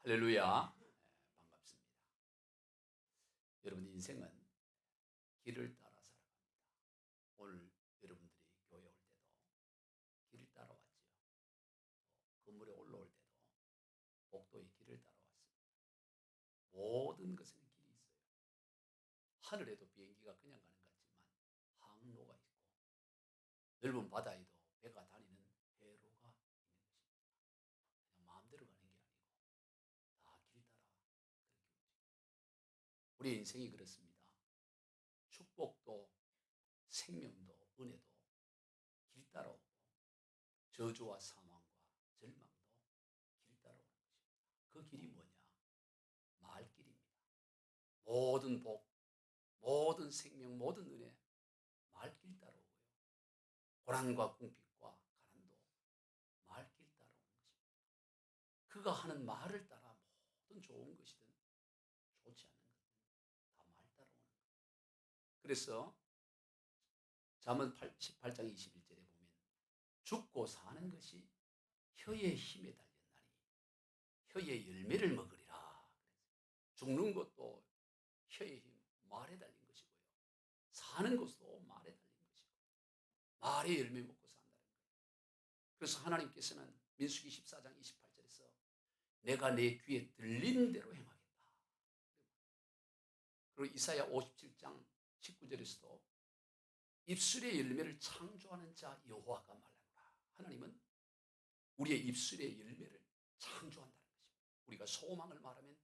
할렐루야. 반갑습니다. 여러분 인생은 길을 따라 살아갑니다. 오늘 여러분들이 교회 올 때도 길을 따라왔지요. 건물에 올라올 때도 복도의 길을 따라왔습니다. 모든 것에는 길이 있어요. 하늘에도 비행기가 그냥 가는 것 같지만 항로가 있고, 넓은 바다에도 배가 다니는 배로가 있는 것입니다. 그냥 마음대로 가는 게 아니고 다 길 따라 그렇게 움직입니다. 우리 인생이 그렇습니다. 축복도 생명도 은혜도 길 따라오고, 저주와 사망과 절망도 길 따라오는 것입니다. 그 길이 뭐냐? 말길입니다. 모든 복, 모든 생명, 모든 은혜 말길 따라오고요. 고난과 궁핍과 가난도 말길 따라오는 것입니다. 그가 하는 말을 따라 모든 좋은 것이든 좋지 않은 것든 다 말 따라오는 거예요. 그래서 잠언 18장 21절에 보면 죽고 사는 것이 혀의 힘에 달렸나니 혀의 열매를 먹으리라. 죽는 것도 혀의 힘, 말에 달린 것이고요. 사는 것도 말에 달린 것이고, 말의 열매 먹고 산다는 거예요. 그래서 하나님께서는 민수기 14장 28절에서 내가 내 귀에 들린 대로 행하겠다. 그리고 이사야 57장 19절에서도 입술의 열매를 창조하는 자 여호와가 말하노라. 하나님은 우리의 입술의 열매를 창조한다는 것입니다. 우리가 소망을 말하면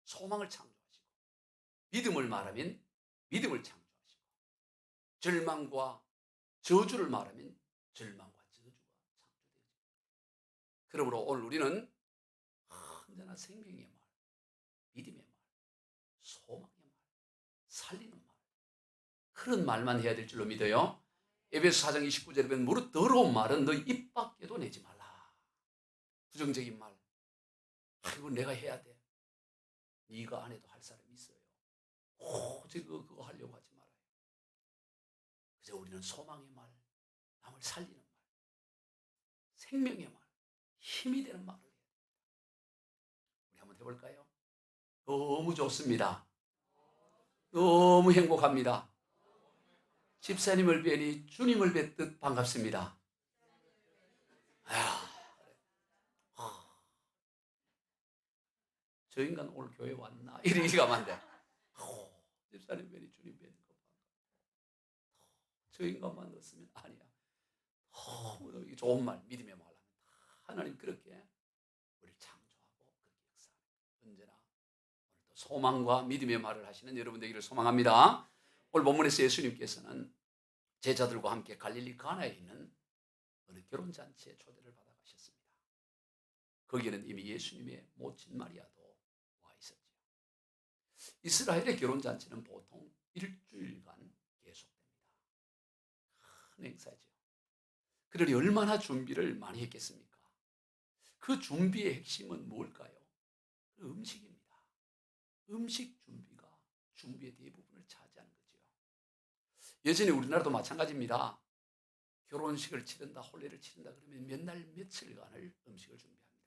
소망을 창조하시고, 믿음을 말하면 믿음을 창조하시고, 절망과 저주를 말하면 절망과 저주가 창조되어집니다. 그러므로 오늘 우리는 언제나 생명의 말, 믿음의 말, 소망의 말, 살리는 말, 그런 말만 해야 될 줄로 믿어요. 에베소 4장 29절에 보면 무릇 더러운 말은 너희 입 밖에도 내지 말라. 부정적인 말, 아이고 내가 해야 돼. 네가 안 해도 할 사람이 있어요. 오직 그거 하려고 하지 말아요. 그저 우리는 소망의 말, 남을 살리는 말, 생명의 말, 힘이 되는 말을 해야 됩니다. 우리 한번 해볼까요? 너무 좋습니다. 너무 행복합니다. 집사님을 뵈니 주님을 뵙듯 반갑습니다. 저 인간 오늘 교회 왔나? 이렇게 가면 안 돼. 집사님 뵈니 주님 뵈는 거 반갑고, 저 인간만 넣었으면 아니야. 좋은 말, 믿음의 말 하면 하나님 그렇게 우리를 창조하고 그렇게 역사하는 거예요. 언제나 오늘도 소망과 믿음의 말을 하시는 여러분 되기를 소망합니다. 오늘 본문에서 예수님께서는 제자들과 함께 갈릴리 가나에 있는 어느 결혼잔치에 초대를 받아 가셨습니다. 거기에는 이미 예수님의 모친 마리아도 와 있었죠. 이스라엘의 결혼잔치는 보통 일주일간 계속됩니다. 큰 행사죠. 그러니 얼마나 준비를 많이 했겠습니까? 그 준비의 핵심은 뭘까요? 음식입니다. 음식 준비가 준비의 대부분을 차지하는 거죠. 예전에 우리나라도 마찬가지입니다. 결혼식을 치른다, 혼례를 치른다 그러면 몇 날 며칠간을 음식을 준비합니다.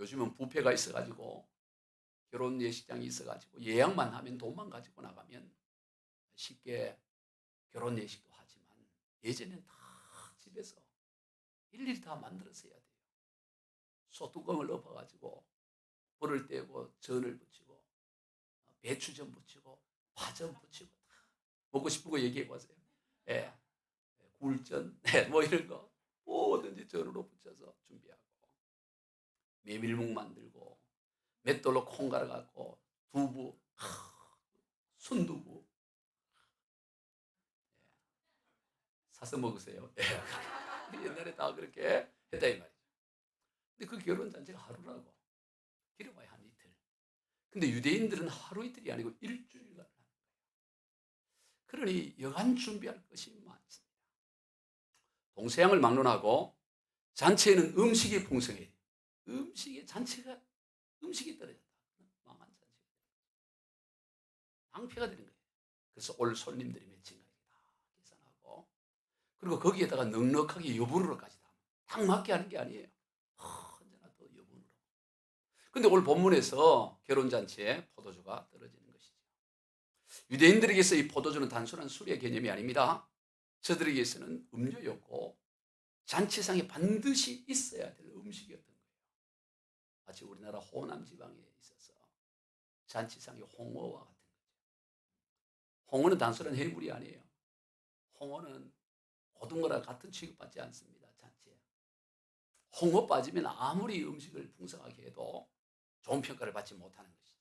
요즘은 뷔페가 있어가지고, 결혼 예식장이 있어가지고 예약만 하면 돈만 가지고 나가면 쉽게 결혼 예식도 하지만, 예전엔 다 집에서 일일이 다 만들어서 해야 돼요. 소뚜껑을 엎어가지고 불을 떼고 전을 붙이고 배추전 붙이고 파전 붙이고 다 먹고 싶은 거 얘기해 보세요. 예, 굴전, 뭐 이런 거 뭐든지 전으로 붙여서 준비하고, 메밀묵 만들고 맷돌로 콩 갈아갖고 두부, 순두부 사서 먹으세요. 옛날에 다 그렇게 했다 이 말이죠. 근데 그 결혼잔치가 하루라고, 길어봐야 한 이틀. 근데 유대인들은 하루 이틀이 아니고 일주일간 하는 거예요. 그러니 여간 준비할 것이 많습니다. 동서양을 막론하고 잔치에는 음식이 풍성해요. 음식의 잔치가, 음식이 떨어졌다. 망한 잔치가 되는 거죠. 낭패가 되는 거예요. 그래서 올 손님들이 몇인가 다 계산하고, 그리고 거기에다가 넉넉하게 여분으로까지 다 딱 맞게 하는 게 아니에요. 언제나 더 여분으로. 근데 오늘 본문에서 결혼잔치에 포도주가 떨어지는 것이죠. 유대인들에게서 이 포도주는 단순한 술의 개념이 아닙니다. 저들에게서는 음료였고 잔치상에 반드시 있어야 될 음식이었던 거예요. 마치 우리나라 호남 지방에 있어서 잔치상에 홍어와 같은 거죠. 홍어는 단순한 해물이 아니에요. 홍어는 고등어랑 같은 취급받지 않습니다. 잔치에. 홍어 빠지면 아무리 음식을 풍성하게 해도 좋은 평가를 받지 못하는 것이죠.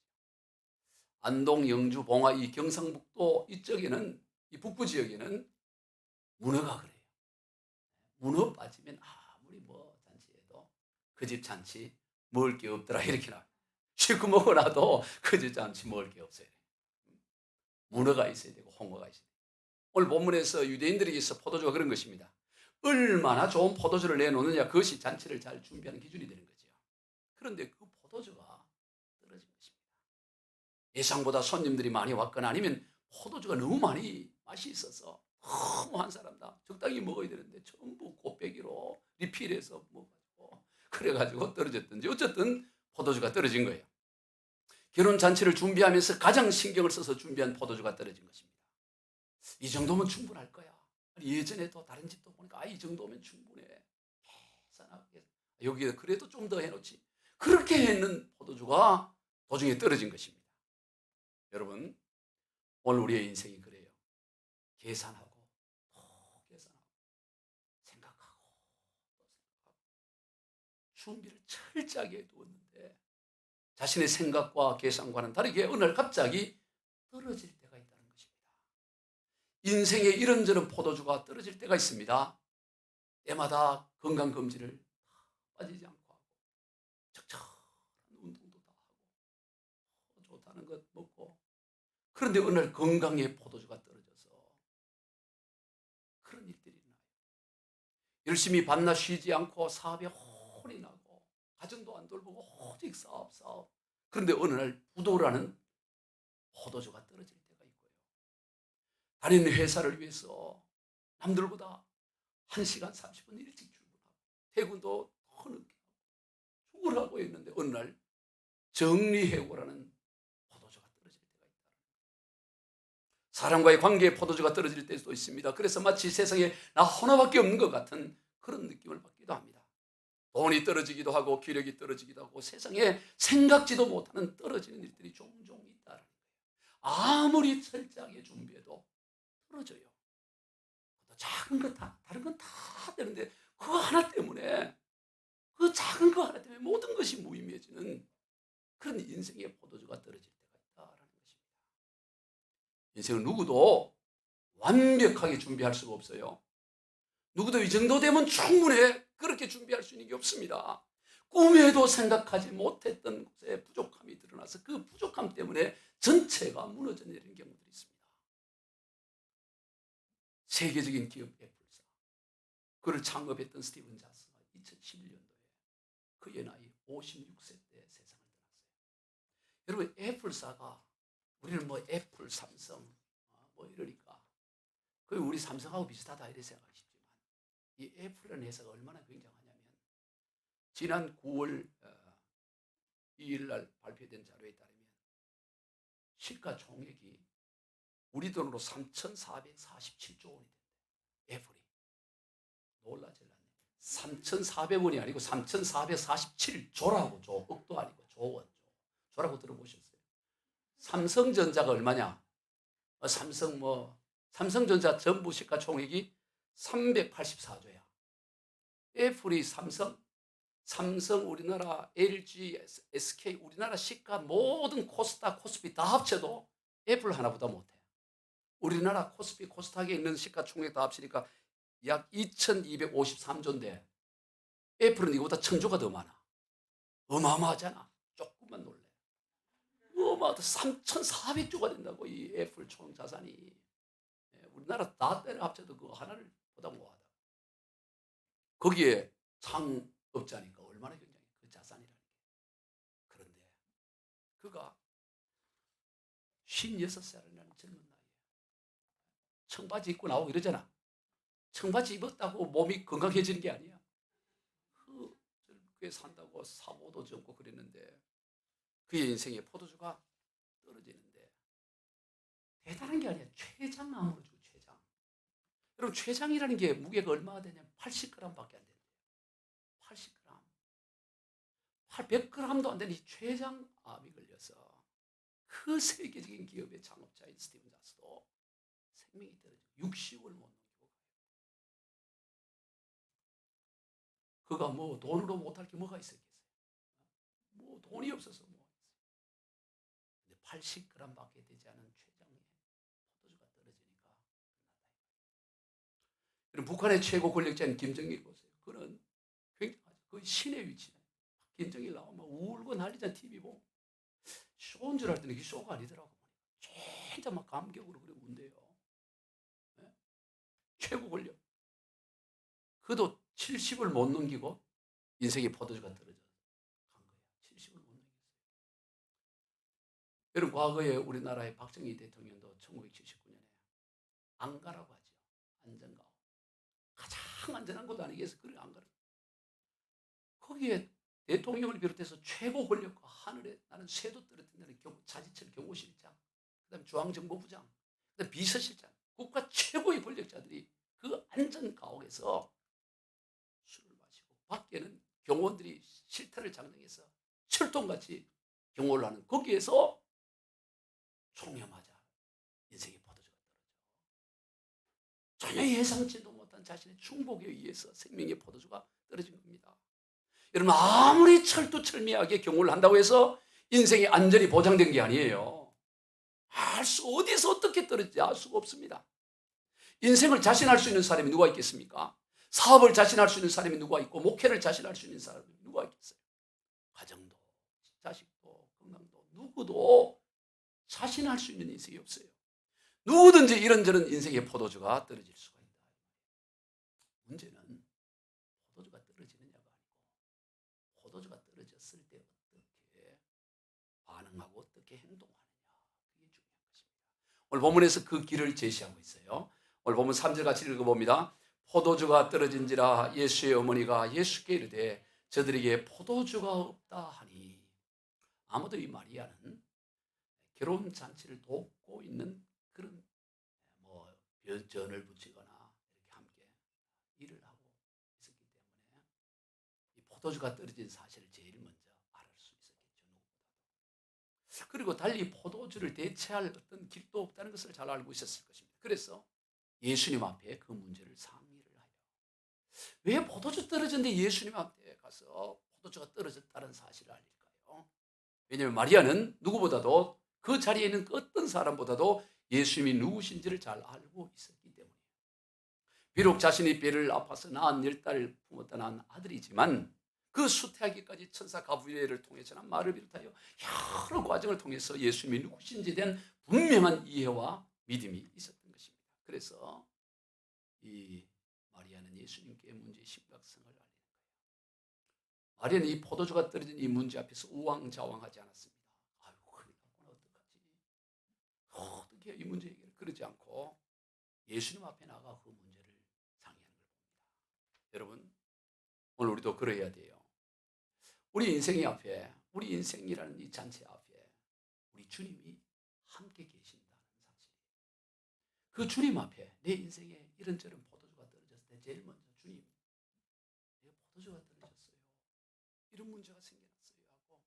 안동, 영주, 봉화, 이 경상북도 이쪽에는, 이 북부 지역에는 문어가 그래요. 문어 빠지면 아무리 뭐 잔치해도 그 집 잔치 먹을 게 없더라 이렇게 나. 실컷 먹어놔도 그 집 잔치 먹을 게 없어요. 문어가 있어야 되고 홍어가 있어야 돼요. 오늘 본문에서 유대인들에게서 포도주가 그런 것입니다. 얼마나 좋은 포도주를 내놓느냐, 그것이 잔치를 잘 준비하는 기준이 되는 거죠. 그런데 그 포도주가 떨어진 것입니다. 예상보다 손님들이 많이 왔거나 아니면 포도주가 너무 많이 맛이 있어서 너무 한 사람당 적당히 먹어야 되는데 전부 곱빼기로 리필해서 먹어가지고 그래가지고 떨어졌든지 어쨌든 포도주가 떨어진 거예요. 결혼 잔치를 준비하면서 가장 신경을 써서 준비한 포도주가 떨어진 것입니다. 이 정도면 충분할 거야. 예전에도 다른 집도 보니까 이 정도면 충분해. 계산하게 여기에 그래도 좀 더 해놓지. 그렇게 했는 포도주가 도중에 떨어진 것입니다. 여러분, 오늘 우리의 인생이 그래요. 계산하고 또 계산하고 생각하고 또 생각하고 준비를 철저하게 해두었는데 자신의 생각과 계산과는 다르게 어느 날 갑자기 떨어질 때가 있다는 것입니다. 인생에 이런저런 포도주가 떨어질 때가 있습니다. 때마다 건강검진을 빠지지 않고 하고 적절한 운동도 다 하고 좋다는 것 먹고, 그런데 어느 날 건강에 포도주가 떨어져서 그런 일들이 나요. 열심히 밤낮 쉬지 않고 사업에 혼이 나고 가정도 안 돌보고 오직 사업. 그런데 어느 날 부도라는 포도주가 떨어질 때가 있고요. 다니는 회사를 위해서 남들보다 1시간 30분 일찍 출근하고 퇴근도 더 늦게 하고 죽으라고 했는데 어느 날 정리해고라는 포도주가 떨어질 때가 있다. 사람과의 관계에 포도주가 떨어질 때도 있습니다. 그래서 마치 세상에 나 하나밖에 없는 것 같은 그런 느낌을 받기도 합니다. 돈이 떨어지기도 하고 기력이 떨어지기도 하고 세상에 생각지도 못하는 떨어지는 일들이 종종 있다는 거예요. 아무리 철저하게 준비해도 떨어져요. 작은 것 다른 건 다 되는데 그거 하나 때문에, 그 작은 거 하나 때문에 모든 것이 무의미해지는 그런 인생의 포도주가 떨어질 때가 있다라는 것입니다. 인생은 누구도 완벽하게 준비할 수가 없어요. 누구도 이 정도 되면 충분해 그렇게 준비할 수 있는 게 없습니다. 꿈에도 생각하지 못했던 곳에 부족함이 드러나서 그 부족함 때문에 전체가 무너져 내리는 경우들이 있습니다. 세계적인 기업 애플사, 그를 창업했던 스티븐 잡스가 2011년도에 그의 나이 56세 때 세상을 떠났어요. 여러분, 애플사가 우리는 뭐 애플, 삼성 뭐 이러니까 거의 우리 삼성하고 비슷하다 이렇게 생각하시지만 이 애플이라는 회사가 얼마나 굉장하냐면 지난 9월 2일 날 발표된 자료에 따르면 시가총액이 우리 돈으로 3,447조 원이 된대. 애플이. 놀라질랐네. 3,400원이 아니고 3,447조라고, 조. 억도 아니고 조원. 조라고 들어보셨어요? 삼성전자가 얼마냐? 삼성전자 전부 시가총액이 384조야. 애플이 삼성 우리나라 LG, SK 우리나라 시가 모든 코스닥, 코스피 다 합쳐도 애플 하나보다 못해. 우리나라 코스피, 코스닥에 있는 시가총액 다 합치니까 약 2,253조인데 애플은 이거보다 1,000조가 더 많아. 어마어마하잖아. 조금만 놀래. 어마어마하다. 3,400조가 된다고 이 애플 총 자산이. 우리나라 다 때려 합쳐도 그거 하나를 보다 못하다. 거기에 창업자니까 얼마나 굉장히 그 자산이라는 게. 그런데 그가 56살이라는 젊은 나이에 청바지 입고 나오고 이러잖아. 청바지 입었다고 몸이 건강해지는 게 아니야. 그게 산다고 사고도 적고 그랬는데 그의 인생에 포도주가 떨어지는데 대단한 게 아니야. 췌장암으로 죽어. 췌장. 여러분 췌장이라는 게 무게가 얼마나 되냐면 80g밖에 안 된대요. 80g. 100g도 안 되는 이 췌장암이 걸려서 그 세계적인 기업의 창업자인 스티븐 잡스도 생명이 떨어지고 60을 못 넘기고 가요. 그가 뭐 돈으로 못할 게 뭐가 있었겠어요? 뭐 돈이 없어서 뭐 했어요. 근데 80g밖에 되지 않은 췌장에 포도주가 떨어지니까 끝났다. 그럼 북한의 최고 권력자인 김정일 보세요. 그는 굉장하죠. 거의 신의 위치네. 김정일 나오면 울고 난리잖아. TV 보고. 쇼인 줄 알았더니 이게 쇼가 아니더라고. 진짜 막 감격으로 그래 운대요. 네? 최고 권력. 그도 70을 못 넘기고 인생의 포도주가 떨어져 간 거예요. 70을 못 넘겼어요. 여러분 과거에 우리나라의 박정희 대통령도 1979년에 안가라고 하죠. 안전가옥. 가장 안전한 곳 아니겠어요? 그래 안가라. 거기에 대통령을 비롯해서 최고 권력과 하늘에 나는 쇠도 떨어뜨리는 자지철 경호실장, 그다음 중앙정보부장, 그다음 비서실장, 국가 최고의 권력자들이 그 안전가옥에서 술을 마시고 밖에는 경호원들이 실타를 장정해서 철통같이 경호를 하는 거기에서 총에 맞아 인생의 포도주가 떨어져. 전혀 예상치도 못한 자신의 충복에 의해서 생명의 포도주가 떨어진 겁니다. 여러분 아무리 철두철미하게 경호를 한다고 해서 인생의 안전이 보장된 게 아니에요. 어디서 어떻게 떨어질지 알 수가 없습니다. 인생을 자신할 수 있는 사람이 누가 있겠습니까? 사업을 자신할 수 있는 사람이 누가 있고 목회를 자신할 수 있는 사람이 누가 있겠어요? 가정도 자식도 건강도 누구도 자신할 수 있는 인생이 없어요. 누구든지 이런저런 인생의 포도주가 떨어질 수가 있다. 문제는 포도주가 떨어지느냐가 아니고 포도주가 떨어졌을 때 어떻게 반응하고 어떻게 행동하느냐 그게 중요한 것입니다. 오늘 본문에서 그 길을 제시하고 있어요. 오늘 본문 3절 같이 읽어봅니다. 포도주가 떨어진지라 예수의 어머니가 예수께 이르되 저들에게 포도주가 없다 하니 아무도 이 마리아는 결혼 잔치를 돕고 있는 그런 뭐 전을 붙이거나 이렇게 함께 일을 하고 있었기 때문에 이 포도주가 떨어진 사실을 제일 먼저 알을 수 있었겠죠. 누구보다도. 그리고 달리 포도주를 대체할 어떤 길도 없다는 것을 잘 알고 있었을 것입니다. 그래서 예수님 앞에 그 문제를 상의를 하여 왜 포도주 떨어졌는데 예수님 앞에 가서 포도주가 떨어졌다는 사실을 알릴까요? 왜냐하면 마리아는 누구보다도 그 자리에 있는 어떤 사람보다도 예수님이 누구신지를 잘 알고 있었기 때문이에요. 비록 자신이 배를 아파서 낳은 10달을 품었다 낳은 아들이지만 그 수태하기까지 천사 가브리엘을 통해서 난 말을 비롯하여 여러 과정을 통해서 예수님이 누구신지에 대한 분명한 이해와 믿음이 있었던 것입니다. 그래서 이 마리아는 예수님께 문제의 심각성을 알리는 거예요. 마리아는 이 포도주가 떨어진 이 문제 앞에서 우왕좌왕하지 않았습니다. 아이고 큰일 났구나 어떡하지? 어떻게 이 문제 해결을 그러지 않고 예수님 앞에 나가 그 문제를 상의하는 걸 봅니다. 여러분 오늘 우리도 그래야 돼요. 우리 인생의 앞에 우리 인생이라는 이 잔치 앞에 우리 주님이 함께 계신다는 사실. 그 주님 앞에 내 인생에 이런저런 포도주가 떨어졌을 때 제일 먼저 주님 내 포도주가 떨어졌어요. 이런 문제가 생겨났어요 하고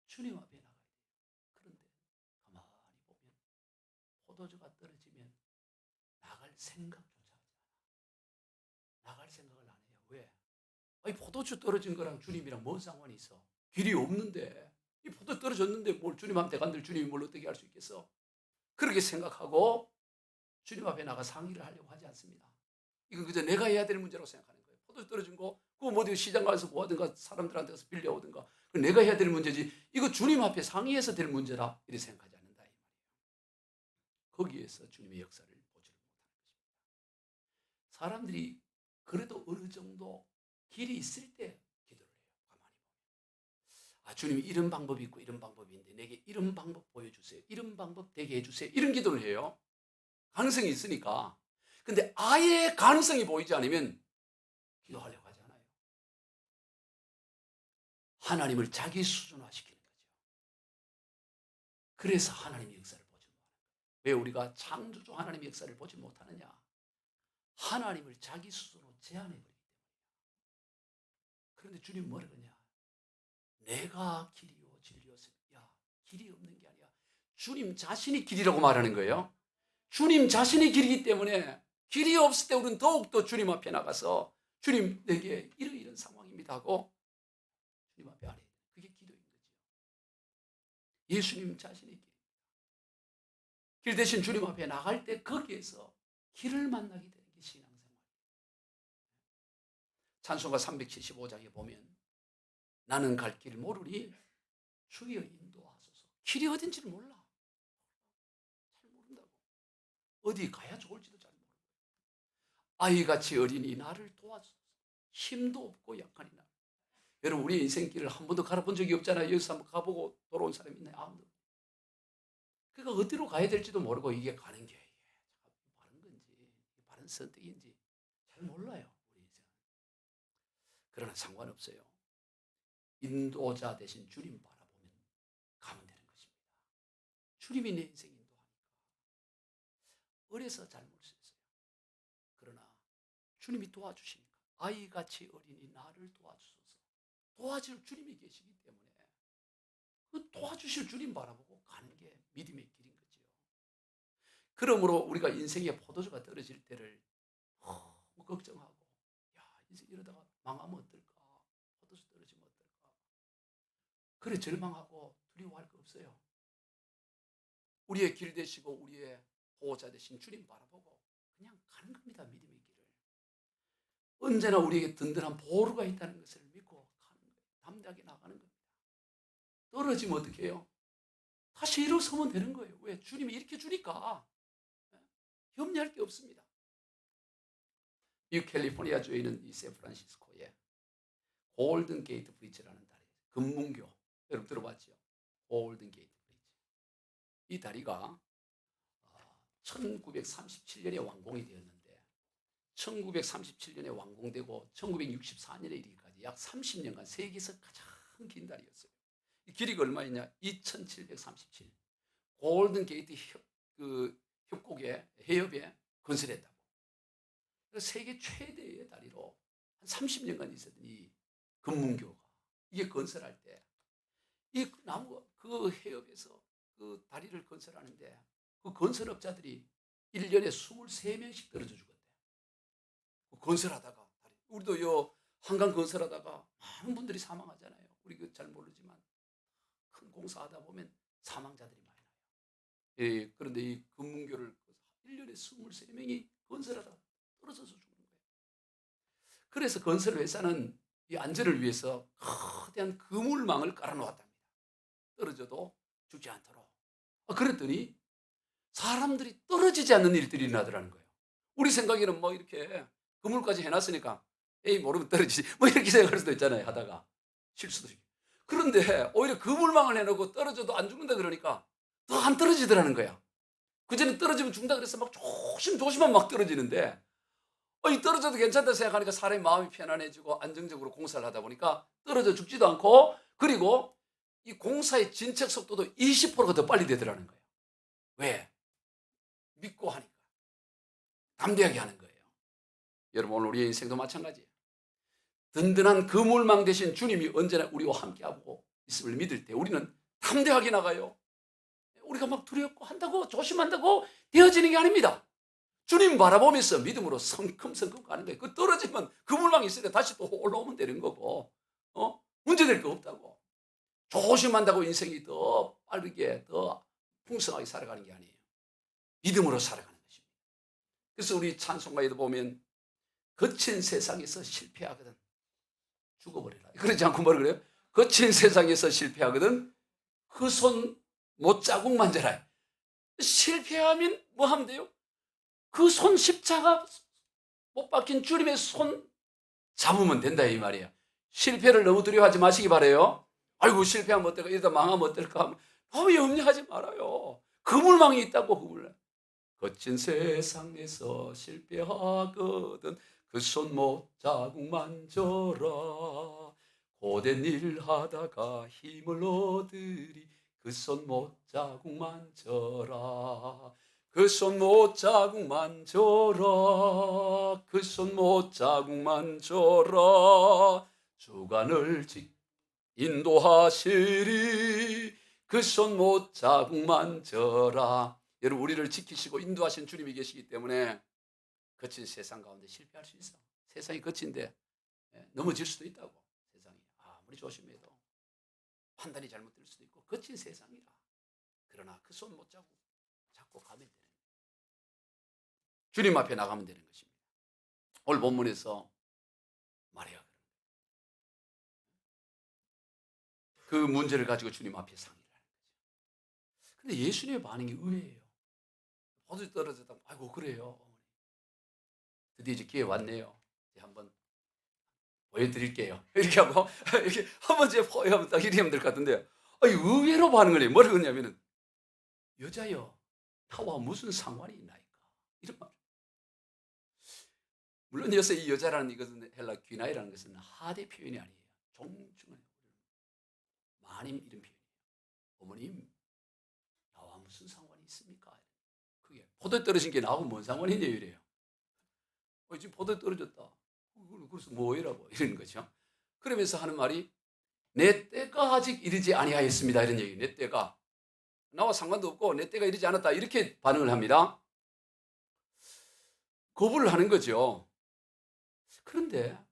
주님 앞에 나가야 돼요. 그런데 가만히 보면 포도주가 떨어지면 나갈 생각조차 하지 않아. 나갈 생각을 안 해요. 왜? 아니 포도주 떨어진 거랑 주님이랑 뭔 상관이 있어? 길이 없는데 이 포도 떨어졌는데 뭘 주님한테 간들 주님이 뭘 어떻게 할 수 있겠어? 그렇게 생각하고 주님 앞에 나가 상의를 하려고 하지 않습니다. 이건 그저 내가 해야 될 문제라고 생각하는 거예요. 포도주 떨어진 거 그거 뭐 어디 시장 가서 뭐 하든가 사람들한테 가서 빌려오든가 그건 내가 해야 될 문제지 이거 주님 앞에 상의해서 될 문제라 이렇게 생각하지 않는다 이 말이에요. 거기에서 주님의 역사를 보지를 못하는 것입니다. 사람들이 그래도 어느 정도 길이 있을 때 기도를 해요. 가만히 보면. 아 주님 이런 방법이 있고 이런 방법이 있는데 내게 이런 방법 보여주세요. 이런 방법 되게 해주세요. 이런 기도를 해요. 가능성이 있으니까. 근데 아예 가능성이 보이지 않으면 기도하려고 하지 않아요. 하나님을 자기 수준화시키는 거죠. 그래서 하나님의 역사를 보지 못하는 거예요. 왜 우리가 창조주 하나님의 역사를 보지 못하느냐? 하나님을 자기 스스로 제한해버리기 때문이야. 그런데 주님 뭐라 그러냐? 내가 길이요 진리요. 야, 길이 없는 게 아니야. 주님 자신이 길이라고 말하는 거예요. 주님 자신이 길이기 때문에 길이 없을 때 우리는 더욱더 주님 앞에 나가서 주님 내게 이런 상황입니다 하고 주님 앞에 아뢰야 돼. 그게 기도인 거죠. 예수님 자신이 길. 길 대신 주님 앞에 나갈 때 거기에서 길을 만나게 되는 게 신앙생활. 찬송가 375장에 보면 나는 갈 길을 모르니 주여 인도하소서. 길이 어딘지를 몰라. 잘 모른다고. 어디 가야 좋을지도 잘 모르고. 아이같이 어린이 나를 도와주소서. 힘도 없고 약한 나. 여러분 우리 인생길을 한 번도 갈아본 적이 없잖아요. 여기서 한번 가보고 돌아온 사람이 있나요? 아무도. 그러니까 어디로 가야 될지도 모르고 이게 가는 게 바른 건지 바른 선택인지 잘 몰라요. 우리 인생은. 그러나 상관없어요. 인도자 대신 주님 바라보면 가면 되는 것입니다. 주님이 내 인생 인도하니까. 어려서 잘 모를 수 있어요. 그러나 주님이 도와주시니까 아이같이 어린이 나를 도와주소서. 도와줄 주님이 계시기 때문에 그 도와주실 주님 바라보고 가는 게 믿음의 길인 거죠. 그러므로 우리가 인생의 포도주가 떨어질 때를 너무 걱정하고 야 인생 이러다가 망하면 어떨까? 포도주 떨어지면 어떨까? 그래 절망하고 두려워할 거 없어요. 우리의 길 되시고 우리의 보호자 되신 주님 바라보고 그냥 가는 겁니다. 믿음의 길을. 언제나 우리에게 든든한 보루가 있다는 것을 믿고 가는 거예요. 담대하게 나가는 겁니다. 떨어지면 어떻게 해요? 다시 일어서면 되는 거예요. 왜? 주님이 이렇게 주니까 염려할 게 없습니다. 이 캘리포니아주에 있는 이 샌프란시스코에 골든 게이트 브리지라는 다리, 금문교 여러분 들어봤죠? 골든 게이트 브리지. 이 다리가 1937년에 완공이 되었는데 1937년에 완공되고 1964년에 이르기까지 약 30년간 세계에서 가장 긴 다리였어요. 이 길이가 얼마였냐? 2737. 골든 게이트 협곡에 해협에 건설했다고. 세계 최대의 다리로 한 30년간 있었던 이 금문교가 이게 건설할 때 이 나무 그 해협에서 그 다리를 건설하는데 그 건설업자들이 1년에 23명씩 떨어져 죽었대. 건설하다가 다리. 우리도 요 한강 건설하다가 많은 분들이 사망하잖아요. 우리 그 잘 모르지만 큰 공사하다 보면 사망자들이 많이 나요. 예, 그런데 이 금문교를 1년에 23명이 건설하다가 떨어져서 죽는 거예요. 그래서 건설회사는 이 안전을 위해서 거대한 그물망을 깔아놓았답니다. 떨어져도 죽지 않도록. 그랬더니 사람들이 떨어지지 않는 일들이 일어나더라는 거예요. 우리 생각에는 뭐 이렇게 그물까지 해놨으니까 에이 모르면 떨어지지 뭐 이렇게 생각할 수도 있잖아요. 하다가 실수도 있고. 그런데 오히려 그물망을 해놓고 떨어져도 안 죽는다 그러니까 더 안 떨어지더라는 거야. 그전에 떨어지면 죽는다 그래서 막 조심조심만 막 떨어지는데 이 떨어져도 괜찮다 생각하니까 사람의 마음이 편안해지고 안정적으로 공사를 하다 보니까 떨어져 죽지도 않고 그리고 이 공사의 진척 속도도 20%가 더 빨리 되더라는 거예요. 왜? 믿고 하니까. 담대하게 하는 거예요. 여러분 오늘 우리의 인생도 마찬가지예요. 든든한 그물망 대신 주님이 언제나 우리와 함께하고 있음을 믿을 때 우리는 담대하게 나가요. 우리가 막 두렵고 한다고 조심한다고 되어지는 게 아닙니다. 주님 바라보면서 믿음으로 성큼성큼 가는 거예요. 그 떨어지면 그물망이 있으니까 다시 또 올라오면 되는 거고 문제될 거 없다고. 조심한다고 인생이 더 빠르게 더 풍성하게 살아가는 게 아니에요. 믿음으로 살아가는 것입니다. 그래서 우리 찬송가에도 보면 거친 세상에서 실패하거든 죽어버려라. 그러지 않고 뭐라 그래요? 거친 세상에서 실패하거든 그 손 못자국 만져라. 실패하면 뭐 하면 돼요? 그 손 십자가 못 박힌 주님의 손 잡으면 된다 이 말이에요. 실패를 너무 두려워하지 마시기 바라요. 아이고 실패하면 어떨까 이러다 망하면 어떨까 너무 염려하지 말아요. 그물망이 있다고 그물. 거친 세상에서 실패하거든 그 손 못자국 만져라. 고된 일 하다가 힘을 얻으리 그 손못 자국만 져라. 그 손못 자국만 져라. 그 손못 자국만 져라. 주관을 인도하시리. 그 손못 자국만 져라. 여러분, 우리를 지키시고 인도하신 주님이 계시기 때문에 거친 세상 가운데 실패할 수 있어. 세상이 거친데 넘어질 수도 있다고. 세상이 아무리 조심해도 판단이 잘못될 수도 있고 거친 세상이라. 그러나 그 손 못 잡고 가면 되는 거예요. 주님 앞에 나가면 되는 것입니다. 오늘 본문에서 마리아가 그 문제를 가지고 주님 앞에 상의를 하는 거죠. 근데 예수님의 반응이 의외예요. 포도주 떨어졌다. 아이고 그래요. 드디어 이제 기회 왔네요. 이제 한번 보여드릴게요. 이렇게 하고 이렇게 한번 이제 포효하면 딱 이렇게 하면 될 것 같은데, 의외로 반응을 해요. 뭐라고 했냐면은, 여자여 나와 무슨 상관이 있나이까, 이런 말. 물론 여기서 이 여자라는 이것은 헬라 귀나이라는 것은 하대 표현이 아니에요. 종중한 마님 이런 표현이에요. 어머님 나와 무슨 상관이 있습니까? 그게 포도에 떨어진 게 나하고 뭔 상관이 있냐 이래요. 지금 포도에 떨어졌다. 그래서 뭐이라고 이러는 거죠. 그러면서 하는 말이 내 때가 아직 이르지 아니하였습니다, 이런 얘기예요. 내 때가 나와 상관도 없고 내 때가 이르지 않았다, 이렇게 반응을 합니다. 거부를 하는 거죠. 그런데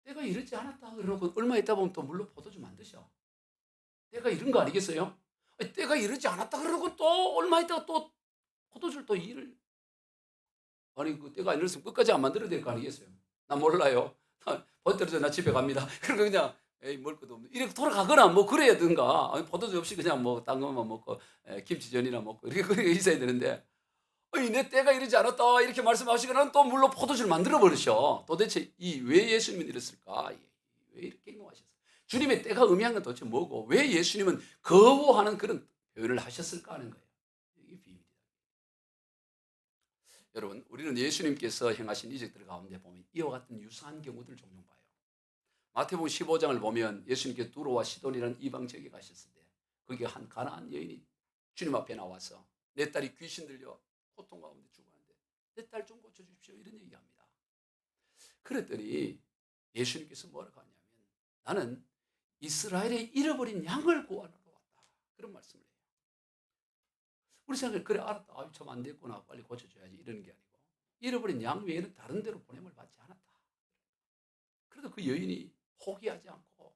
때가 이르지 않았다 그러고 얼마 있다 보면 또 물론 포도주 만드셔. 때가 이른 거 아니겠어요? 때가 이르지 않았다 그러고 또 얼마 있다가 또 포도주를 또 일을, 아니 그 때가 안 이르면 끝까지 안 만들어야 될 거 아니겠어요? 나 몰라요. 포도 떨어져 나 집에 갑니다. 그러고 그냥 에이 먹을 것도 없는데 이렇게 돌아가거나 뭐 그래야 든가. 포도주 없이 그냥 뭐 딴 것만 먹고 김치전이나 먹고 이렇게 있어야 되는데, 내 때가 이르지 않았다 이렇게 말씀하시거나 또 물론 포도주를 만들어 버리셔. 도대체 왜 예수님은 이랬을까? 왜 이렇게 행동하셨어요? 주님의 때가 의미한 건 도대체 뭐고 왜 예수님은 거부하는 그런 표현을 하셨을까 하는 거예요. 이게 비밀이다. 여러분, 우리는 예수님께서 행하신 이적들 가운데 보면 이와 같은 유사한 경우들을 종종 봐요. 마태복음 15장을 보면 예수님께서 두로와 시돈이라는 이방 지역에 가셨을 때 거기 한 가나안 여인이 주님 앞에 나와서 내 딸이 귀신 들려 고통 가운데 죽어가는데 내 딸 좀 고쳐주십시오, 이런 얘기합니다. 그랬더니 예수님께서 뭐라고 하냐면, 나는 이스라엘의 잃어버린 양을 구하러 왔다, 그런 말씀을 해요. 우리 생각에 그래 알았다, 참 안 됐구나, 빨리 고쳐줘야지, 이러는 게 아니고 잃어버린 양 외에는 다른 데로 보냄을 받지 않았다. 그래도 그 여인이 포기하지 않고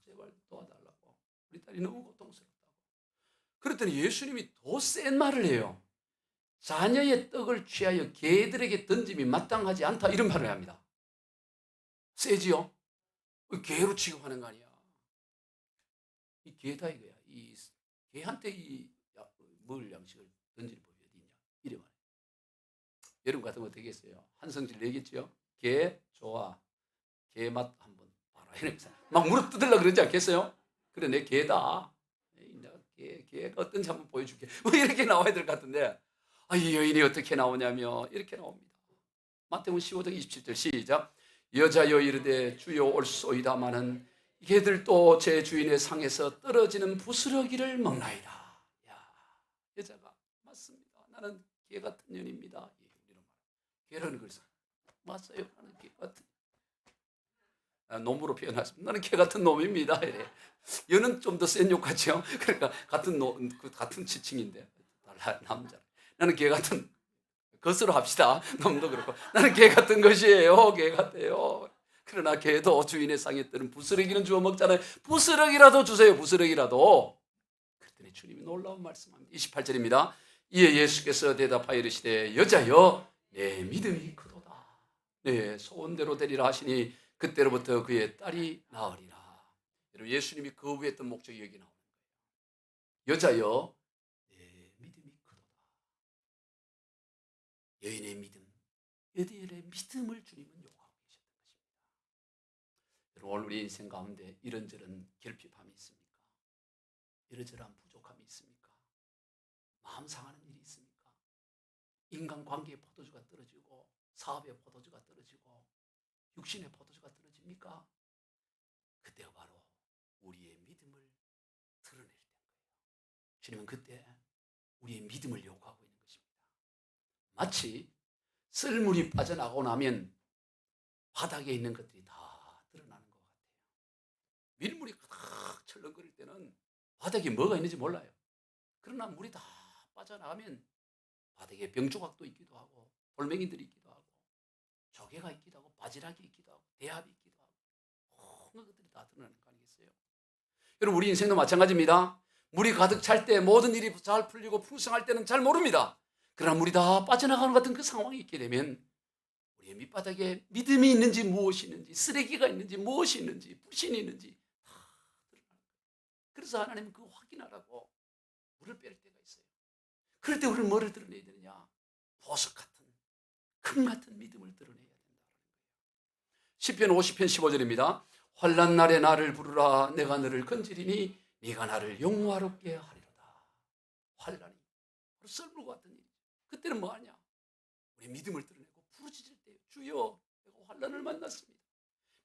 제발 도와달라고, 우리 딸이 너무 고통스럽다고. 그랬더니 예수님이 더 센 말을 해요. 자녀의 떡을 취하여 개들에게 던짐이 마땅하지 않다, 이런 말을 합니다. 세지요? 개로 취급하는 거 아니야. 이 개다 이거야. 이 개한테 먹을 양식을 던지는 법이 어디 있냐, 이래 말이에요. 여러분 같으면 어떻게 했어요? 한성질 내겠죠? 개 좋아, 개 맛 한번 봐라, 이러면서 막 무릎 뜯으려고 그러지 않겠어요? 그래 내 개다, 내가 개가 어떤지 한번 보여줄게, 뭐 이렇게 나와야 될 것 같은데, 이 여인이 어떻게 나오냐면 이렇게 나옵니다. 마태복음 15장 27절 시작. 여자여 이르되 주여 올소이다마는 개들도 제 주인의 상에서 떨어지는 부스러기를 먹나이다. 야, 여자가 맞습니다, 나는 개 같은 년입니다. 개라는 것은 맞아요, 나는 개 같은, 놈으로 표현하시면 나는 개 같은 놈입니다, 이래. 여는 좀 더 센 욕 같죠. 그러니까 같은 지칭인데 남자, 나는 개 같은, 것으로 합시다. 놈도 그렇고 나는 개 같은 것이에요. 개 같아요. 그러나 개도 주인의 상에 뜨는 부스러기는 주워 먹잖아요. 부스러기라도 주세요, 부스러기라도. 그랬더니 주님이 놀라운 말씀합니다. 28절입니다. 이에 예수께서 대답하여 이르시되 여자여 내 믿음이 크도다, 내 소원대로 되리라 하시니 그때로부터 그의 딸이 나으리라. 여러분, 예수님이 거부했던 목적이 여기 나오는 거예요. 여자여 내 믿음이 크도다. 여인의 믿음, 여자의 믿음을 주님은 요구하고 계셨던 것입니다. 여러분, 우리 인생 가운데 이런저런 결핍함이 있습니까? 이런저런 부족함이 있습니까? 마음 상하는 일이 있습니까? 인간관계의 포도주가 떨어지고 사업의 포도주가 떨어지고 육신의 포도주가 떨어집니까? 그때가 바로 우리의 믿음을 드러낼 때, 주님은 그때 우리의 믿음을 요구하고 있는 것입니다. 마치 썰물이 빠져나가고 나면 바닥에 있는 것들이 다 드러나는 것 같아요. 밀물이 가득 철렁거릴 때는 바닥에 뭐가 있는지 몰라요. 그러나 물이 다 빠져나가면 바닥에 병조각도 있기도 하고 돌멩이들이 있기도 하고 조개가 있기도 하고 바지락이 있기도 하고 대합이 있기도 하고 온갖 것들이 다 드러나는 거 아니겠어요? 여러분, 우리 인생도 마찬가지입니다. 물이 가득 찰 때 모든 일이 잘 풀리고 풍성할 때는 잘 모릅니다. 그러나 물이 다 빠져나가는 같은 그 상황이 있게 되면 우리의 밑바닥에 믿음이 있는지 무엇이 있는지, 쓰레기가 있는지 무엇이 있는지, 불신이 있는지 다 드러나는 거예요. 그래서 하나님은 그거 확인하라고 물을 뺄 때가 있어요. 그럴 때 우리는 뭐를 드러내야 되느냐? 보석 같은, 금 같은 믿음을 드러내야 된다는 거예요. 시편 50편 15절입니다. 환난 날에 나를 부르라. 내가 너를 건지리니 네가 나를 영화롭게 하리로다. 환난이 바로 썰물 같은 일이죠. 그때는 뭐 하냐? 우리 믿음을 드러내고 부르짖을 때요. 주여, 내가 환난을 만났습니다.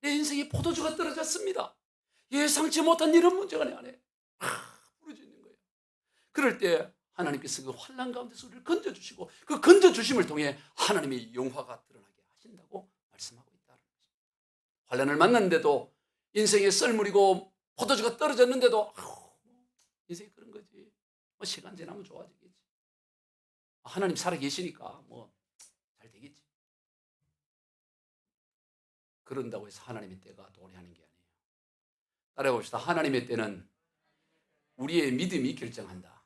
내 인생에 포도주가 떨어졌습니다. 예상치 못한 이런 문제가 내 안에 부르짖는 거예요. 그럴 때 하나님께서 그 환난 가운데서 우리를 건져주시고 그 건져주심을 통해 하나님의 영화가 드러나게 하신다고 말씀하고 있다는 것입니다. 환난을 만났는데도 인생에 썰물이고 포도주가 떨어졌는데도 인생이 그런 거지. 뭐 시간 지나면 좋아지겠지. 하나님 살아계시니까 뭐 잘 되겠지. 그런다고 해서 하나님의 때가 도래하는 게 아니에요. 따라해봅시다. 하나님의 때는 우리의 믿음이 결정한다.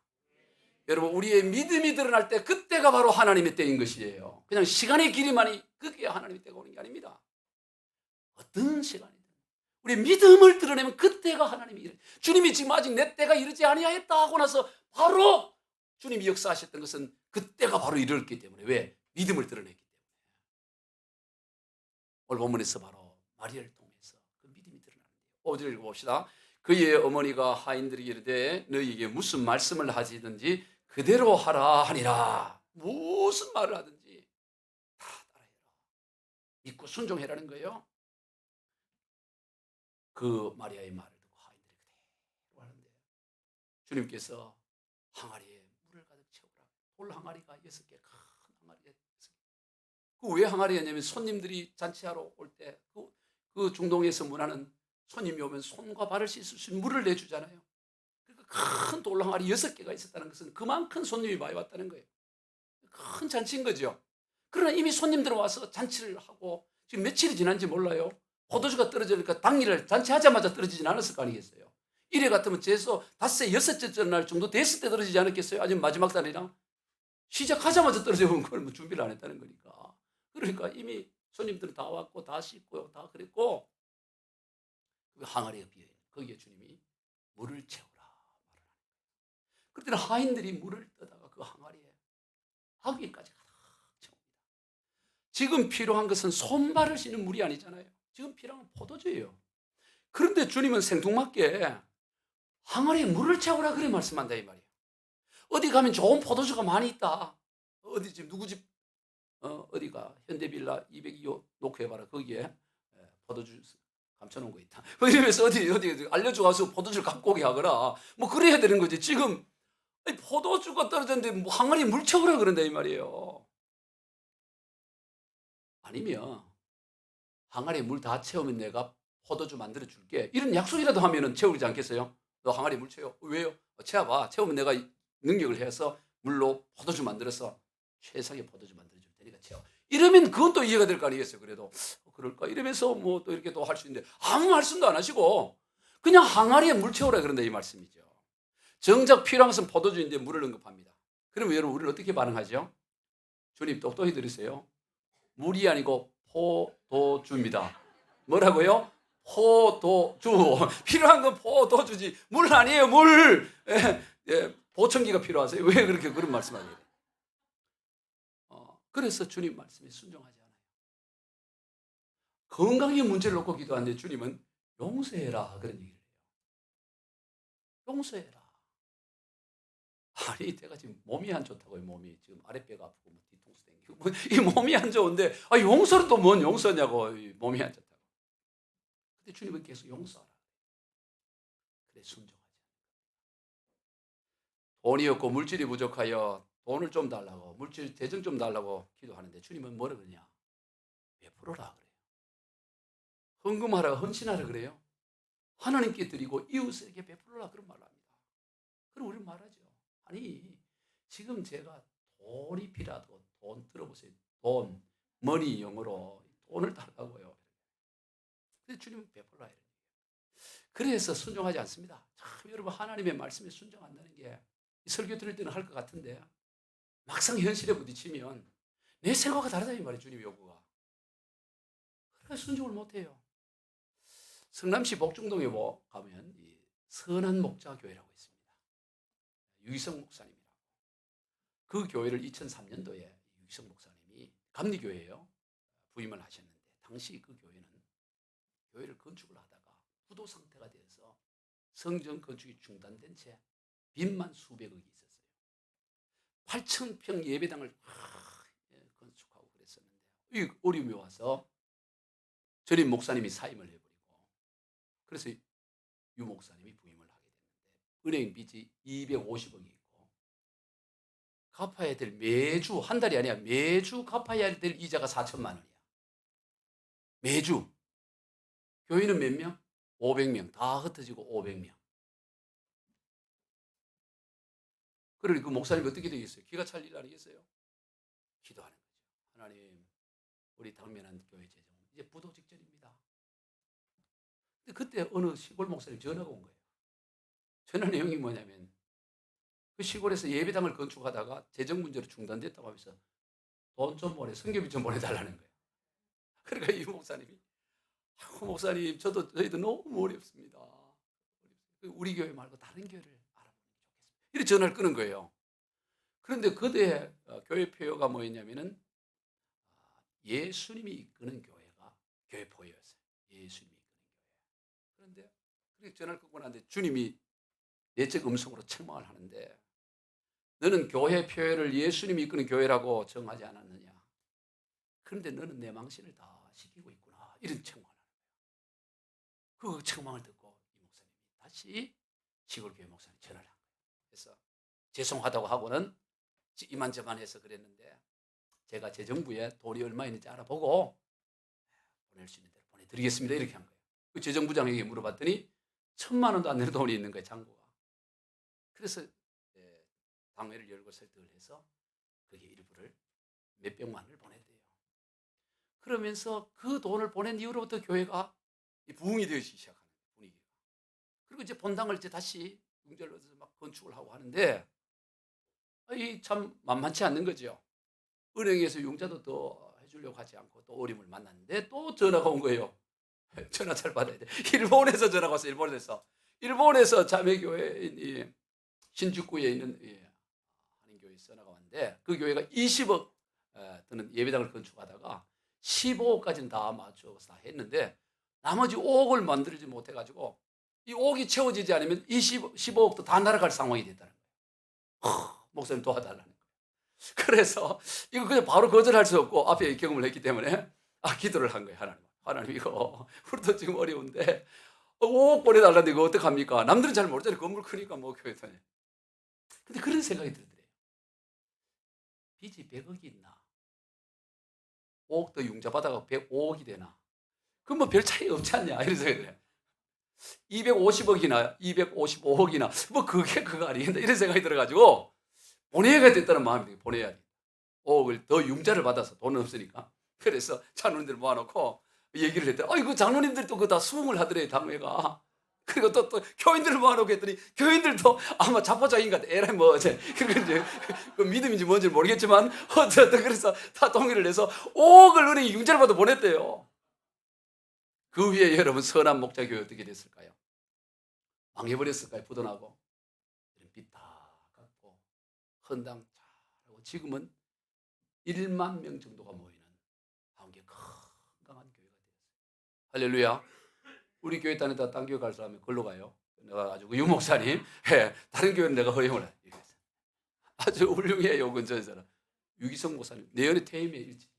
여러분, 우리의 믿음이 드러날 때 그때가 바로 하나님의 때인 것이에요. 그냥 시간의 길이만이 그게 하나님의 때가 오는 게 아닙니다. 어떤 시간이든 우리 믿음을 드러내면 그때가 하나님이 이래. 주님이 지금 아직 내 때가 이르지 아니하였다 하고 나서 바로 주님이 역사하셨던 것은 그때가 바로 이르렀기 때문에. 왜? 믿음을 드러냈기 때문에. 오늘 본문에서 바로 마리아를 통해서 그 믿음이 드러나는데요. 5절 읽어봅시다. 그의 어머니가 하인들에게 이르되 너희에게 무슨 말씀을 하시든지 그대로 하라 하니라. 무슨 말을 하든지 다 따라해라. 믿고 순종해라는 거예요. 그 마리아의 말을 듣고 하인들이 그대로 하는데 주님께서 항아리에 물을 가득 채우라. 돌 항아리가 6개, 큰 항아리가 6개. 그 왜 항아리였냐면 손님들이 잔치하러 올 때 그 중동에서 문화는 손님이 오면 손과 발을 씻을 수 있는 물을 내주잖아요. 그러니까 큰 돌 항아리 6개가 있었다는 것은 그만큼 손님이 많이 왔다는 거예요. 큰 잔치인 거죠. 그러나 이미 손님들 와서 잔치를 하고 지금 며칠이 지난지 몰라요. 포도주가 떨어지니까 당일을 잔치하자마자 떨어지진 않았을 거 아니겠어요. 이래 같으면 최소 5째, 6째 날 정도 됐을 때 떨어지지 않았겠어요? 아니면 마지막 날이랑 시작하자마자 떨어져 본 걸 뭐 준비를 안 했다는 거니까. 그러니까 이미 손님들은 다 왔고 다 씻고 다 그랬고 그 항아리가 비어요. 거기에 주님이 물을 채우라 말을 하는 거예요. 그때는 하인들이 물을 떠다가 그 항아리에 아귀까지 가득 채웁니다. 지금 필요한 것은 손발을 씻는 물이 아니잖아요. 지금 필요한 건 포도주예요. 그런데 주님은 생뚱맞게 항아리에 물을 채우라 그래 말씀한다 이 말이에요. 어디 가면 좋은 포도주가 많이 있다. 어디 집 누구 집 어디가 현대빌라 202호 녹화해봐라. 거기에 포도주 감춰놓은 거 있다. 그러면서 어디 알려줘 가서 포도주를 갖고 오게 하거나 뭐 그래야 되는 거지. 지금 포도주가 떨어졌는데 뭐 항아리에 물 채우라 그런다 이 말이에요. 아니면 항아리에 물 다 채우면 내가 포도주 만들어 줄게. 이런 약속이라도 하면은 채우지 않겠어요? 너 항아리에 물 채워. 왜요? 채워봐. 채우면 내가 능력을 해서 물로 포도주 만들어서 최상의 포도주 만들어 줄 테니까 채워. 이러면 그건 또 이해가 될 거 아니겠어요? 그래도 그럴까? 이러면서 뭐 또 이렇게 또 할 수 있는데 아무 말씀도 안 하시고 그냥 항아리에 물 채우라 그런다 이 말씀이죠. 정작 필요한 것은 포도주인데 물을 언급합니다. 그러면 여러분 우리는 어떻게 반응하죠? 주님 똑똑히 들으세요. 물이 아니고 포도주입니다. 뭐라고요? 포도주. 필요한 건 포도주지 물 아니에요. 물. 보청기가 필요하세요. 왜 그렇게 그런 말씀하세요? 그래서 주님 말씀에 순종하지 않아요. 건강의 문제를 놓고 기도하는데 주님은 용서해라 그런 얘기를 해요. 용서해라. 아니 내가 지금 몸이 안 좋다고요. 몸이 지금 아랫배가 아프고 뭐 뒤통수 땡기고 이 몸이 안 좋은데 용서는 또 뭔 용서냐고. 몸이 안 좋다고. 근데 주님은 계속 용서하라. 그래 순종하지 않는 거예요. 돈이 없고 물질이 부족하여 돈을 좀 달라고, 물질 재정 좀 달라고 기도하는데 주님은 뭐라 그러냐? 베풀어라 그래요. 헌금하라, 헌신하라 그래요. 하나님께 드리고 이웃에게 베풀어라 그런 말을 합니다. 그럼 우리는 말하죠. 아니, 지금 제가 돈이 필요하다고, 돈 들어보세요. 돈, 머니 영어로 돈을 달라고요. 근데 주님은 베풀어라 이래요. 그래서 순종하지 않습니다. 참 여러분, 하나님의 말씀에 순종한다는 게 설교 들을 때는 할 것 같은데 막상 현실에 부딪히면 내 생각과 다르다 이 말이에요. 주님 요구가. 그래서 순종을 못해요. 성남시 복중동에 가면 이 선한 목자 교회라고 있습니다. 유기성 목사님이라고. 그 교회를 2003년도에 유기성 목사님이 감리교회예요. 부임을 하셨는데 당시 그 교회는 교회를 건축을 하다가 부도 상태가 돼서 성전 건축이 중단된 채 빚만 수백억이 있었어요. 8,000평 예배당을 건축하고 그랬었는데 이 어려움이 와서 전임 목사님이 사임을 해버리고 그래서 유 목사님이 부임을 하게 됐는데 은행 빚이 250억이 있고 갚아야 될 매주 한 달이 아니야 매주 갚아야 될 이자가 4천만 원이야. 매주. 교인은 몇 명? 500명. 다 흩어지고 500명. 그러니 그 목사님이 어떻게 되겠어요? 기가 찰 일 아니겠어요? 기도하는 거죠. 하나님, 우리 당면한 교회 재정 이제 부도 직전입니다. 근데 그때 어느 시골 목사님 전화가 온 거예요. 전화 내용이 뭐냐면 그 시골에서 예배당을 건축하다가 재정 문제로 중단됐다고 하면서 돈 좀 보내, 성교비 좀 보내달라는 거예요. 그러니까 이 목사님이 목사님 저희도 너무 어렵습니다. 우리 교회 말고 다른 교회를 알아보는 게 좋겠습니다. 이렇게 전화를 끊은 거예요. 그런데 그때 교회 표어가 뭐였냐면은 예수님이 이끄는 교회가 교회 표어였어요. 예수님이 이끄는 교회. 그런데 그렇게 전화를 끊고 나는데 주님이 내적 음성으로 책망을 하는데 너는 교회 표어를 예수님이 이끄는 교회라고 정하지 않았느냐. 그런데 너는 내 망신을 다 시키고 있구나. 이런 책망을 하는 거예요. 그 책망을 듣고 이 목사님이 다시 시골교회 목사님 전화를 한 거예요. 그래서 죄송하다고 하고는 이만저만 해서 그랬는데 제가 재정부에 돈이 얼마 있는지 알아보고 보낼 수 있는 대로 보내드리겠습니다. 이렇게 한 거예요. 그 재정부장에게 물어봤더니 1,000만 원도 안 되는 돈이 있는 거예요. 잔고가. 그래서 당회를 열고 설득을 해서 그게 일부를 몇백만 원을 보냈대요. 그러면서 그 돈을 보낸 이후로부터 교회가 부흥이 되기 시작하는 분위기가. 그리고 이제 본당을 이제 다시 융자를 얻어서 막 건축을 하고 하는데 이 참 만만치 않는 거죠. 은행에서 융자도 더 해주려고 하지 않고 또 어려움을 만났는데 또 전화가 온 거예요. 전화 잘 받아야 돼. 일본에서 전화가 왔어요. 일본에서 자매교회인 신주쿠에 있는 한인교회에서 전화가 왔는데 그 교회가 20억 드는 예배당을 건축하다가 15억까지는 다 맞춰서 다 했는데 나머지 5억을 만들지 못해가지고 이 5억이 채워지지 않으면 15억도 다 날아갈 상황이 됐다는 거예요. 목사님 도와달라는 거예요. 그래서 이거 그냥 바로 거절할 수 없고 앞에 경험을 했기 때문에 기도를 한 거예요. 하나님 이거 우리도 지금 어려운데 5억 보내달라는데 이거 어떡합니까? 남들은 잘 모르잖아요. 건물 크니까 뭐 교회다니. 근데 그런 생각이 들더래요. 빚이 100억이 있나? 5억 더 융자 받아가 105억이 되나? 그럼 뭐 별 차이 없지 않냐? 이런 생각이 들어요. 250억이나 255억이나 뭐 그게 그거 아니겠나? 이런 생각이 들어가지고 보내야 됐다는 마음이 보내야 돼. 5억을 더 융자를 받아서 돈은 없으니까. 그래서 장로님들 모아놓고 얘기를 했더니 그 장로님들도 그거 다 수긍을 하더래요. 당회가. 그리고 또 교인들을 모아놓고 했더니 교인들도 아마 자포자기인 것 같아. 에라이 뭐 어제 그리고 이제 그 믿음인지 뭔지 모르겠지만 어쨌든 그래서 다 동의를 해서 5억을 은행이 융자를 받아 보냈대요. 그 위에 여러분 선한 목자 교회 어떻게 됐을까요? 망해버렸을까요? 부도나고 빚 다 갚고 헌당 잘하고 지금은 1만 명 정도가 모이는 한국의 건강한 교회가 되었어요. 할렐루야. 우리 교회 다니다 딴 교회 갈 사람이 걸로 가요. 내가 아주 유 목사님, 다른 교회는 내가 허용을 해. 아주 훌륭해요. 근처에서는 유기성 목사님 내년에 퇴임에 일찍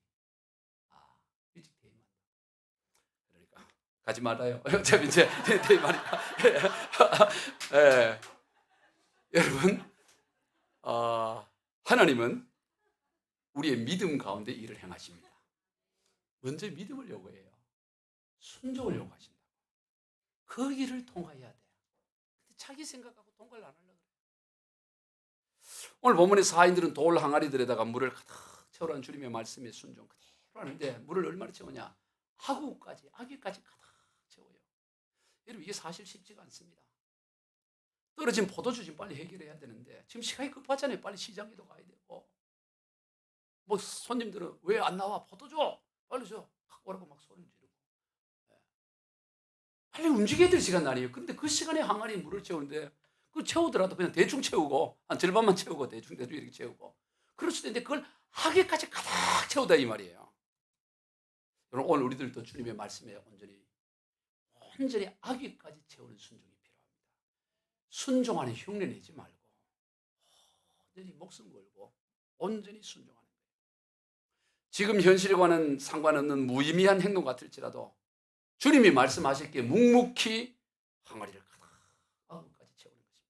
퇴임한다. 그러니까 가지 말아요. 어차피 이제 퇴임하니까. 여러분 하나님은 우리의 믿음 가운데 일을 행하십니다. 먼저 믿음을 요구해요. 순종을 요구하신다. 그 길을 통과해야 돼. 근데 자기 생각하고 통과를 안 하려고 그래. 오늘 본문의 사인들은 돌 항아리들에다가 물을 가득 채우라는 주님의 말씀에 순종 그대로 하는데 물을 얼마나 채우냐? 아귀까지 가득 채워요. 여러분 이게 사실 쉽지가 않습니다. 떨어진 포도주 좀 빨리 해결해야 되는데 지금 시간이 급하잖아요. 빨리 시장에도 가야 되고 뭐 손님들은 왜 안 나와? 포도주 빨리 줘. 오라고 막 소리를 지르고 빨리 움직여야 될 시간 아니에요. 근데 그 시간에 항아리 물을 채우는데 그 채우더라도 그냥 대충 채우고 한 절반만 채우고 대충 이렇게 채우고 그럴 수도 있는데 그걸 하기까지 가득 채우다 이 말이에요. 여러분 오늘 우리들도 주님의 말씀에 온전히 아기까지 채우는 순종이 필요합니다. 순종 안에 흉내 내지 말고 온전히 목숨 걸고 온전히 순종하는 거예요. 지금 현실과는 상관없는 무의미한 행동 같을지라도 주님이 말씀하셨기에 묵묵히 항아리를 가득 아기까지 채우는 것입니다.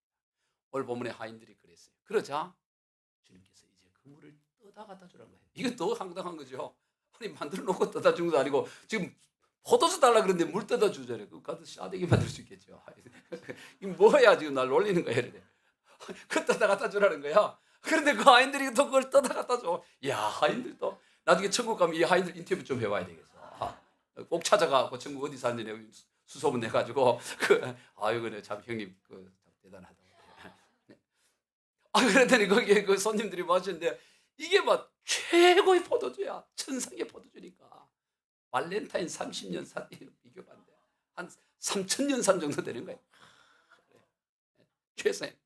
오늘 본문의 하인들이 그랬어요. 그러자 주님께서 이제 그 물을 떠다 갖다 주라는 거예요. 이거 더 황당한 거죠. 아니 만들어 놓고 떠다 준 것도 아니고 지금 포도주 달라 그러는데 물 떠다 주잖아요. 그거 가서 싸대기 만들 수 있겠죠. 이거 뭐야 지금 날 놀리는 거야 이래. 그 떠다 갖다 주라는 거야. 그런데 그 하인들이 또 그걸 떠다 갖다 줘. 야 하인들도 나중에 천국 가면 이 하인들 인터뷰 좀 해봐야 되겠어. 꼭 찾아가. 그 천국 어디 사는지 수소문 내가지고 아이고 참 형님 참 대단하다. 그랬더니 거기에 그 손님들이 마셨는데 이게 막 최고의 포도주야. 천상의 포도주니까. 발렌타인 30년 산 비교가 안 돼. 한 3,000년 산 정도 되는 거예요. 최고의.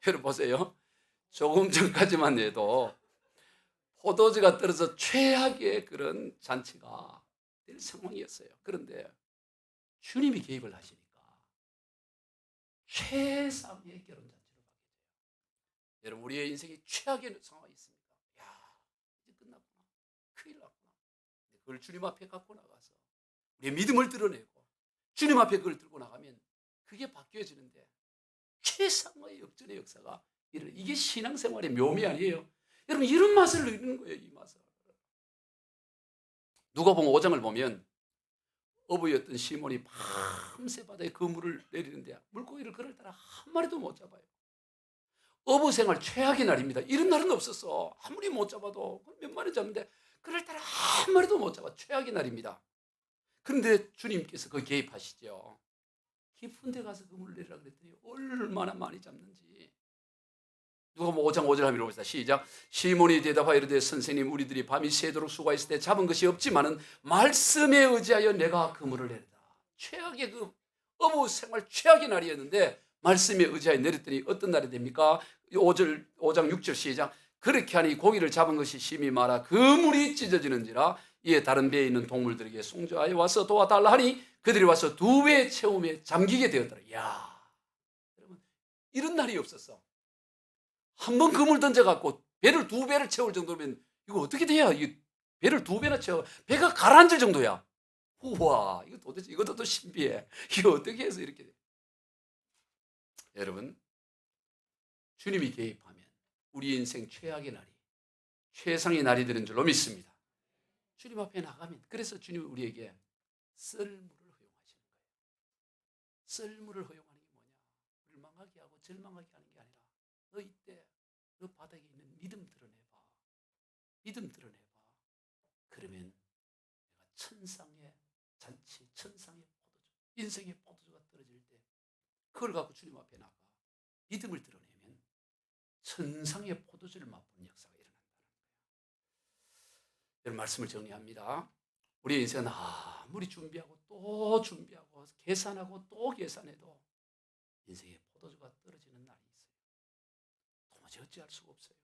여러분 보세요. 조금 전까지만 해도 포도주가 떨어져 최악의 그런 잔치가 될 상황이었어요. 그런데 주님이 개입을 하시니까 최상의 결혼잔치로 바뀌어요. 여러분 우리의 인생이 최악의 상황이 있습니다. 야 이제 끝났구나. 큰일 났구나. 그걸 주님 앞에 갖고 나가서 우리의 믿음을 드러내고 주님 앞에 그걸 들고 나가면 그게 바뀌어지는데 최상의 역전의 역사가 이게 신앙생활의 묘미 아니에요. 여러분 이런 맛을 누리는 거예요. 이 맛을. 누가복음 5장을 보면 어부였던 시몬이 밤새 바다에 그물을 내리는데 물고기를 그럴 따라 한 마리도 못 잡아요. 어부 생활 최악의 날입니다. 이런 날은 없었어. 아무리 못 잡아도 몇 마리 잡는데 그럴 따라 한 마리도 못 잡아. 최악의 날입니다. 그런데 주님께서 그 개입하시죠. 깊은 데 가서 그물을 내리라 그랬더니 얼마나 많이 잡는지. 누가복음 5장 5절 한번 읽어봅시다. 시작. 시몬이 대답하여 이르되 선생님 우리들이 밤이 새도록 수고했을 때 잡은 것이 없지만은 말씀에 의지하여 내가 그물을 내리다. 최악의 그 어부 생활 최악의 날이었는데 말씀에 의지하여 내렸더니 어떤 날이 됩니까? 5장 6절 시작. 그렇게 하니 고기를 잡은 것이 심히 많아 그물이 찢어지는지라 이에 다른 배에 있는 동물들에게 송조하여 와서 도와달라 하니 그들이 와서 2배 채움에 잠기게 되었더라. 이야, 여러분 이런 날이 없었어. 한 번 그물 던져갖고 배를 2배를 채울 정도면 이거 어떻게 돼야 배를 2배나 채워 배가 가라앉을 정도야. 우와 이거 도대체 이것도 또 신비해. 이거 어떻게 해서 이렇게 돼? 여러분 주님이 개입하면 우리 인생 최악의 날이 최상의 날이 되는 줄로 믿습니다. 주님 앞에 나가면 그래서 주님은 우리에게 썰물을 허용하시는 거예요. 썰물을 허용하는 게 뭐냐? 우리를 망하게 하고 절망하게 하는 게 아니라 너 이때 너 바닥에 있는 믿음 드러내봐. 믿음 드러내봐. 그러면 내가 천상의 잔치, 천상의 포도주, 인생의 포도주가 떨어질 때 그걸 갖고 주님 앞에 나가 믿음을 드러내면 천상의 포도주를 맛보는 역사가 일어난다는 거예요. 이런 말씀을 정리합니다. 우리 인생은 아무리 준비하고 또 준비하고 계산하고 또 계산해도 인생의 포도주가 떨어지는 날이 있어요. 도무지 어찌할 수가 없어요.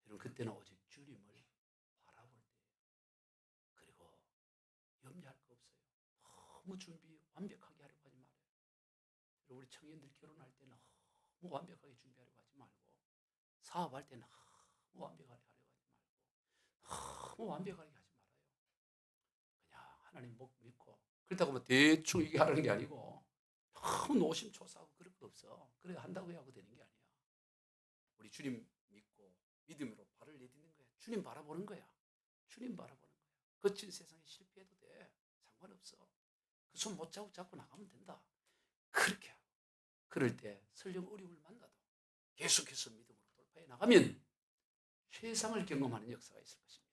여러분 그때는 오직 주님을 바라볼 때예요. 그리고 염려할 거 없어요. 너무 준비 완벽하게 하려고 하지 말아요. 우리 청년들 결혼할 때는 너무 완벽하게 준비하려고 하지 말고 사업할 때는 너무 완벽하게 하려고 하지 말고 너무 완벽하게 하지 말아요. 그냥 하나님 믿고 그렇다고 뭐 대충 이게 하는 게 아니고 너무 노심초사하고 그럴 거 없어. 그래 한다고 하고 되는 게 아니야. 우리 주님 믿고 믿음으로 발을 내딛는 거야. 주님 바라보는 거야. 주님 바라보는 거야. 거친 세상에 실패해도 돼. 상관없어. 그 손 못 잡고 나가면 된다. 그렇게 하고 그럴 때 설령 어려움을 만나도 계속해서 믿음으로 돌파해 나가면 세상을 경험하는 역사가 있을 것입니다.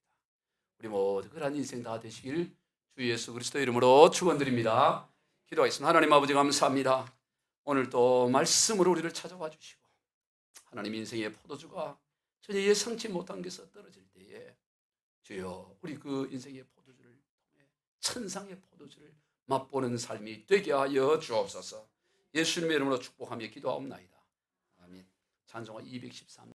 우리 모두 그러한 인생 다 되시길 주 예수 그리스도 이름으로 축원드립니다. 기도하겠습니다. 하나님 아버지 감사합니다. 오늘 또 말씀으로 우리를 찾아와 주시고 하나님 인생의 포도주가 전혀 예상치 못한 데서 떨어질 때에 주여 우리 그 인생의 포도주를 통해 천상의 포도주를 맛보는 삶이 되게 하여 주옵소서. 예수님의 이름으로 축복하며 기도하옵나이다. 아멘. 찬송가 213